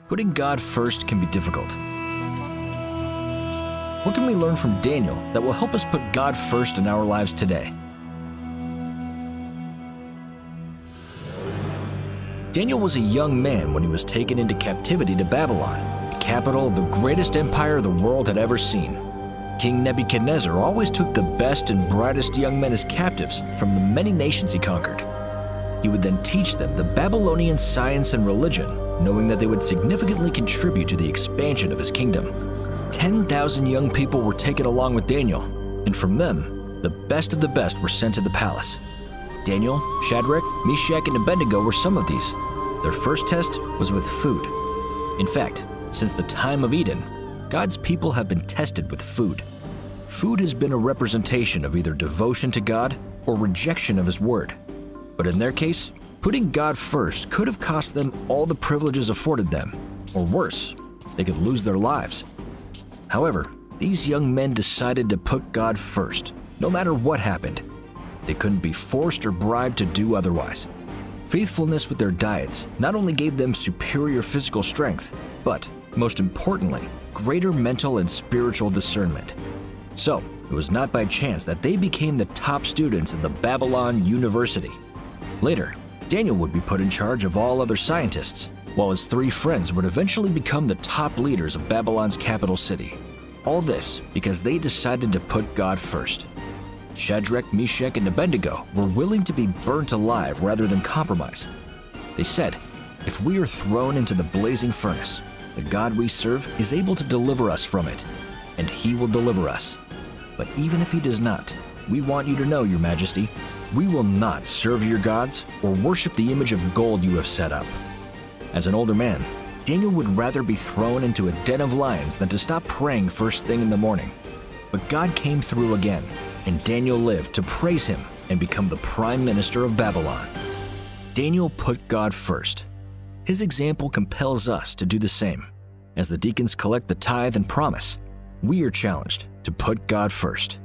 Putting God first can be difficult. What can we learn from Daniel that will help us put God first in our lives today? Daniel was a young man when he was taken into captivity to Babylon, the capital of the greatest empire the world had ever seen. King Nebuchadnezzar always took the best and brightest young men as captives from the many nations he conquered. He would then teach them the Babylonian science and religion, knowing that they would significantly contribute to the expansion of his kingdom. 10,000 young people were taken along with Daniel, and from them, the best of the best were sent to the palace. Daniel, Shadrach, Meshach, and Abednego were some of these. Their first test was with food. In fact, since the time of Eden, God's people have been tested with food. Food has been a representation of either devotion to God or rejection of His word. But in their case, putting God first could have cost them all the privileges afforded them, or worse, they could lose their lives. However, these young men decided to put God first, no matter what happened. They couldn't be forced or bribed to do otherwise. Faithfulness with their diets not only gave them superior physical strength, but, most importantly, greater mental and spiritual discernment. So, it was not by chance that they became the top students in the Babylon University. Later, Daniel would be put in charge of all other scientists, while his three friends would eventually become the top leaders of Babylon's capital city. All this because they decided to put God first. Shadrach, Meshach, and Abednego were willing to be burnt alive rather than compromise. They said, "If we are thrown into the blazing furnace, the God we serve is able to deliver us from it, and He will deliver us. But even if He does not, we want you to know, Your Majesty, we will not serve your gods or worship the image of gold you have set up." As an older man, Daniel would rather be thrown into a den of lions than to stop praying first thing in the morning. But God came through again, and Daniel lived to praise Him and become the prime minister of Babylon. Daniel put God first. His example compels us to do the same. As the deacons collect the tithe and promise, we are challenged to put God first.